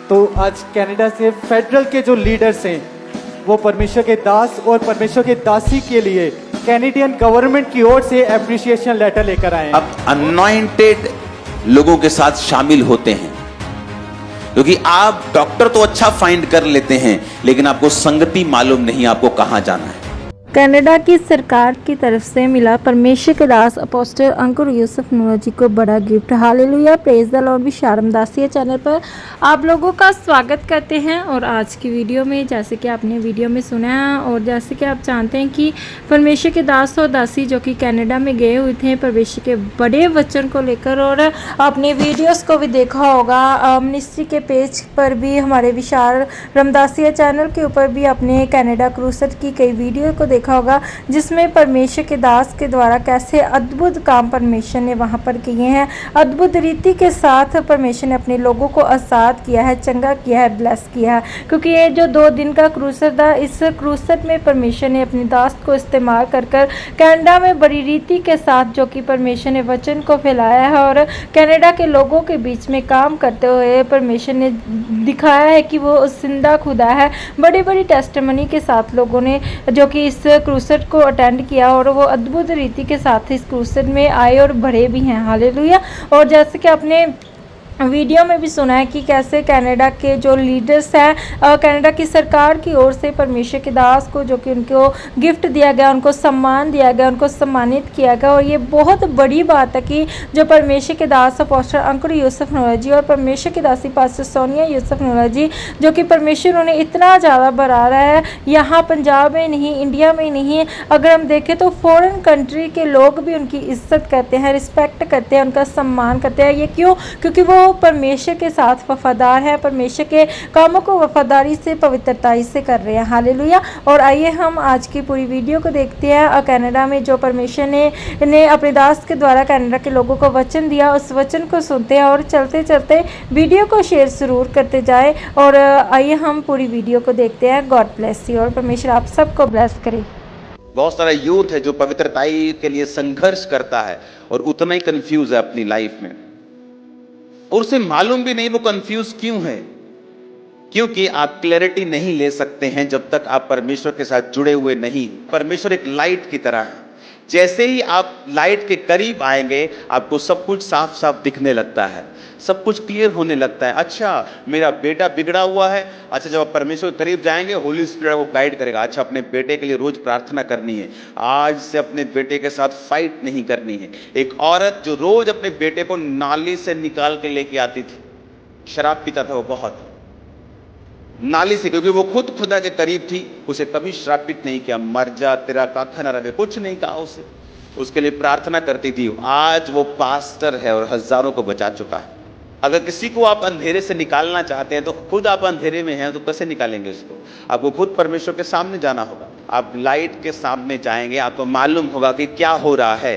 तो आज कनाडा से फेडरल के जो लीडर्स हैं वो परमेश्वर के दास और परमेश्वर के दासी के लिए कैनेडियन गवर्नमेंट की ओर से एप्रिसिएशन लेटर लेकर आए हैं। अब अनॉइंटेड लोगों के साथ शामिल होते हैं, क्योंकि आप डॉक्टर तो अच्छा फाइंड कर लेते हैं, लेकिन आपको संगति मालूम नहीं आपको कहां जाना है। कनाडा की सरकार की तरफ से मिला परमेश्वर के दास अपोस्टल अंकुर यूसुफ नूरा जी को बड़ा gift. Hallelujah, praise the Lord. विशारम दासिया चैनल पर आप लोगों का स्वागत करते हैं। और आज की वीडियो में जैसे कि आपने वीडियो में सुना है और जैसे कि आप जानते हैं कि परमेश्वर के दास और दासी जो कि कनाडा में गए हुए थे परमेश्वर के बड़े वचन को लेकर, और आपने वीडियोस को भी देखा होगा मिनिस्ट्री के पेज पर भी, हमारे विशाल रमदासिया चैनल के ऊपर भी आपने कनाडा क्रूसेड की कई वीडियो को देखा होगा, जिसमें परमेश्वर के दास के द्वारा कैसे अद्भुत काम परमेश्वर ने वहां पर किए हैं। अद्भुत रीति के साथ परमेश्वर ने अपने लोगों को आज़ाद किया है, चंगा किया है, ब्लेस किया है। क्योंकि ये जो 2 दिन का क्रूसेड था, इस क्रूसेड में परमेश्वर ने अपने दास को इस्तेमाल कर कनाडा में बड़ी रीति के साथ जो कि परमेश्वर ने वचन को फैलाया है और कनाडा के लोगों के बीच में काम करते हुए परमेश्वर ने दिखाया है कि वो जिंदा खुदा है। बड़ी बड़ी टेस्टिमनी के साथ लोगों ने जो कि इस क्रूसेड को अटेंड किया और वो अद्भुत रीति के साथ इस क्रूसेड में आए और बढ़े भी हैं। हालेलुया। और जैसे कि आपने वीडियो में भी सुना है कि कैसे कनाडा के जो लीडर्स हैं, कनाडा की सरकार की ओर से परमेश्वर के दास को जो कि उनको गिफ्ट दिया गया, उनको सम्मान दिया गया, उनको सम्मानित किया गया। और ये बहुत बड़ी बात है कि जो परमेश्वर के दास अपोस्टल अंकुर यूसुफ नूरा जी और परमेश्वर की दासी पास्टर सोनिया यूसुफ नूरा जी, जो कि परमेश्वर उन्हें इतना ज़्यादा बढ़ा रहा है, यहाँ पंजाब में नहीं, इंडिया में नहीं, अगर हम देखें तो फॉरेन कंट्री के लोग भी उनकी इज्जत करते हैं, रिस्पेक्ट करते हैं, उनका सम्मान करते हैं। ये क्यों? क्योंकि वो परमेश्वर के साथ वफादार है, परमेश्वर के कामों को वफादारी से, पवित्रताई से कर रहे हैं। हालेलुया। और आइए हम आज की पूरी वीडियो को देखते हैं। कनाडा में जो परमेश्वर ने अपने दास के द्वारा कनाडा के लोगों को वचन दिया, उस वचन को सुनते हैं और चलते चलते वीडियो को शेयर जरूर करते जाए। और आइए हम पूरी वीडियो को देखते हैं। गॉड ब्लेस यू और परमेश्वर आप सबको ब्लेस करे। बहुत सारा यूथ है जो पवित्रताई के लिए संघर्ष करता है और उतना ही कंफ्यूज है अपनी लाइफ में, और उसे मालूम भी नहीं वो कंफ्यूज क्यों है। क्योंकि आप क्लैरिटी नहीं ले सकते हैं जब तक आप परमेश्वर के साथ जुड़े हुए नहीं। परमेश्वर एक लाइट की तरह है, जैसे ही आप लाइट के करीब आएंगे आपको सब कुछ साफ साफ दिखने लगता है, सब कुछ क्लियर होने लगता है। अच्छा, मेरा बेटा बिगड़ा हुआ है, अच्छा जब आप परमेश्वर के करीब जाएंगे होली स्पिरिट को गाइड करेगा। अच्छा, अपने बेटे के लिए रोज प्रार्थना करनी है, आज से अपने बेटे के साथ फाइट नहीं करनी है। एक औरत जो रोज अपने बेटे को नाली से निकाल के लेके आती थी, शराब पीता था वो बहुत, नाली से, क्योंकि वो खुद खुदा के करीब थी, उसे कभी श्रापित नहीं किया, मर जा तेरा काखा न रहे, कुछ नहीं कहा उसे, उसके लिए प्रार्थना करती थी। आज वो पास्टर है और हजारों को बचा चुका है। अगर किसी को आप अंधेरे से निकालना चाहते हैं तो खुद आप अंधेरे में हैं तो कैसे निकालेंगे उसको? आपको खुद परमेश्वर के सामने जाना होगा। आप लाइट के सामने जाएंगे, आपको मालूम होगा कि क्या हो रहा है,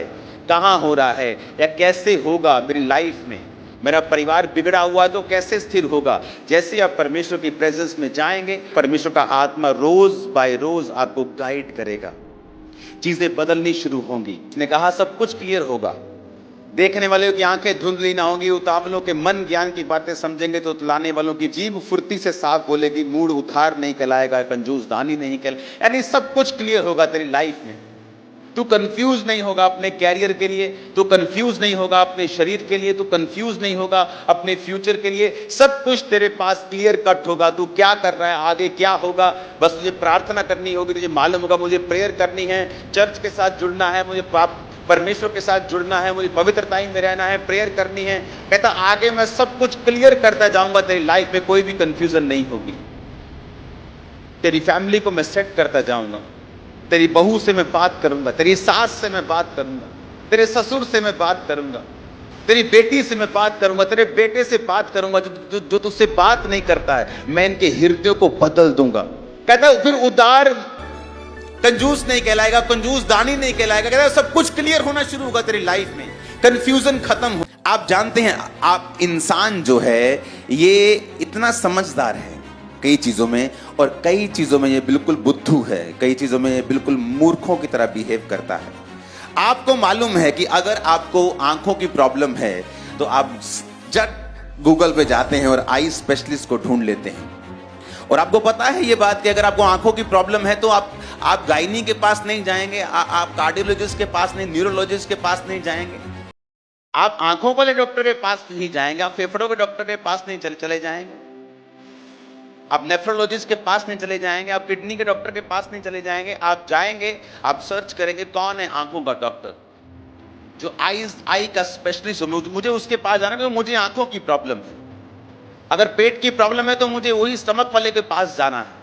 कहाँ हो रहा है, या कैसे होगा मेरी लाइफ में। मेरा परिवार बिगड़ा हुआ तो कैसे स्थिर होगा? जैसे आप परमेश्वर की प्रेजेंस में जाएंगे, परमेश्वर का आत्मा रोज बाय रोज आपको गाइड करेगा, चीजें बदलनी शुरू होंगी। उसने कहा सब कुछ क्लियर होगा, देखने वालों की आंखें धुंधली ना होंगी, उतावलों के मन ज्ञान की बातें समझेंगे तो उतलाने वालों की जीभ फुर्ती से साफ बोलेगी, मूड उधार नहीं कहलाएगा, कंजूस दानी नहीं कहलाएगा। यानी सब कुछ क्लियर होगा तेरी लाइफ में। तू कंफ्यूज नहीं होगा अपने कैरियर के लिए, तू कंफ्यूज नहीं होगा अपने शरीर के लिए, तू कंफ्यूज नहीं होगा अपने फ्यूचर के लिए। सब कुछ तेरे पास क्लियर कट होगा। तू क्या कर रहा है, आगे क्या होगा, बस तुझे प्रार्थना करनी होगी। तुझे मालूम होगा मुझे प्रेयर करनी है, चर्च के साथ जुड़ना है, मुझे परमेश्वर के साथ जुड़ना है, मुझे पवित्रताई में रहना है, प्रेयर करनी है। कहता आगे मैं सब कुछ क्लियर करता जाऊंगा, तेरी लाइफ में कोई भी कंफ्यूजन नहीं होगी। तेरी फैमिली को मैं सेट करता जाऊंगा, तेरी बहू से मैं बात करूंगा, तेरी सास से मैं बात करूंगा, तेरे ससुर से मैं बात करूंगा, तेरी बेटी से मैं बात करूंगा, तेरे बेटे से बात करूंगा। जो तुझसे बात नहीं करता है मैं इनके हृदयों को बदल दूंगा। कहता फिर उदार कंजूस नहीं कहलाएगा, कंजूस दानी नहीं कहलाएगा। कहता सब कुछ क्लियर होना शुरू होगा तेरी लाइफ में, कंफ्यूजन खत्म हो। आप जानते हैं आप इंसान जो है ये इतना समझदार है कई चीजों में, और कई चीजों में ये बिल्कुल बुद्धू है, कई चीजों में ये बिल्कुल मूर्खों की तरह बिहेव करता है। आपको मालूम है कि अगर आपको आंखों की प्रॉब्लम है तो आप गूगल पे जाते हैं और आई स्पेशलिस्ट को ढूंढ लेते हैं। और आपको पता है ये बात कि अगर आपको आंखों की प्रॉब्लम है तो आप गायनी के पास नहीं जाएंगे, आप कार्डियोलॉजिस्ट के पास नहीं, न्यूरोलॉजिस्ट के पास नहीं जाएंगे, आप आंखों वाले डॉक्टर के पास नहीं जाएंगे, आप फेफड़ों के डॉक्टर के पास नहीं चले जाएंगे, आप नेफ्रोलॉजिस्ट के पास नहीं चले जाएंगे, आप किडनी के डॉक्टर के पास नहीं चले जाएंगे। आप जाएंगे, आप सर्च करेंगे कौन है आंखों का डॉक्टर, जो आई का स्पेशलिस्ट हो, मुझे उसके पास जाना है क्योंकि मुझे आंखों की प्रॉब्लम है। अगर पेट की प्रॉब्लम है तो मुझे वही स्टमक वाले के पास जाना है।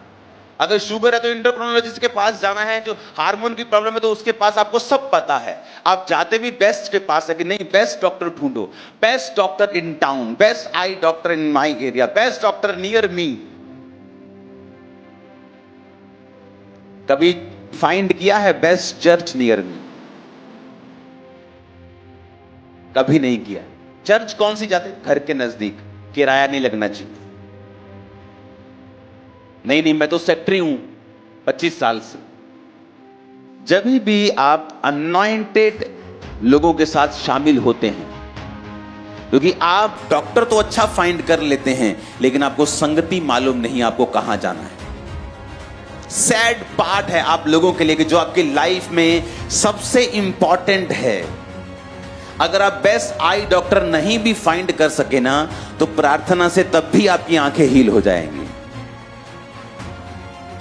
अगर शुगर है तो इंडोक्राइनोलॉजिस्ट के पास जाना है। जो हार्मोन की प्रॉब्लम है तो उसके पास, आपको सब पता है। आप जाते भी बेस्ट के पास है कि नहीं, बेस्ट डॉक्टर ढूंढो, best doctor in town, best I doctor in my area, best doctor near me. कभी फाइंड किया है बेस्ट चर्च नियर मी? कभी नहीं किया। चर्च कौन सी जाते? घर के नजदीक, किराया नहीं लगना चाहिए। नहीं, मैं तो सेक्रेटरी हूं 25 साल से। जब भी आप अनॉइंटेड लोगों के साथ शामिल होते हैं, क्योंकि आप डॉक्टर तो अच्छा फाइंड कर लेते हैं लेकिन आपको संगति मालूम नहीं आपको कहां जाना है। सैड पार्ट है आप लोगों के लिए कि जो आपकी लाइफ में सबसे इंपॉर्टेंट है, अगर आप बेस्ट आई डॉक्टर नहीं भी फाइंड कर सके ना, तो प्रार्थना से तब भी आपकी आंखें हील हो जाएंगी।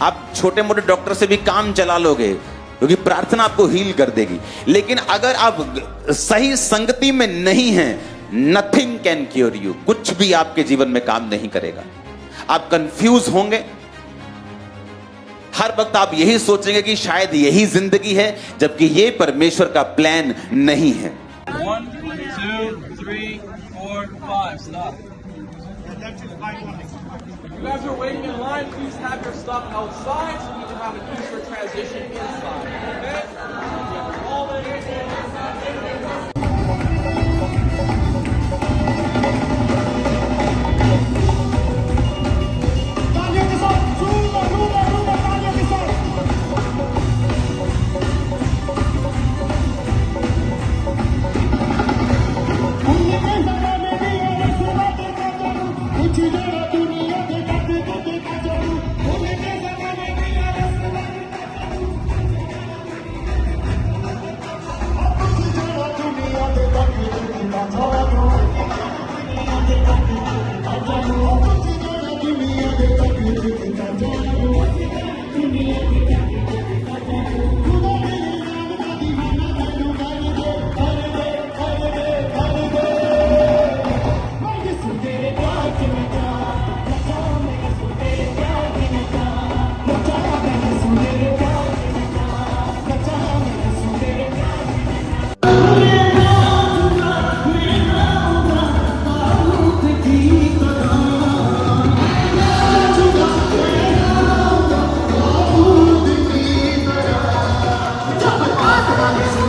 आप छोटे मोटे डॉक्टर से भी काम चला लोगे क्योंकि प्रार्थना आपको हील कर देगी। लेकिन अगर आप सही संगति में नहीं हैं, नथिंग कैन क्योर यू, कुछ भी आपके जीवन में काम नहीं करेगा। आप कंफ्यूज होंगे, हर वक्त आप यही सोचेंगे कि शायद यही जिंदगी है, जबकि यह परमेश्वर का प्लान नहीं है। 1, 2, 3, 4, 5. Stop. You guys are waiting in line. Please have your stuff outside so you can have an easier transition inside. Okay? All the Come on,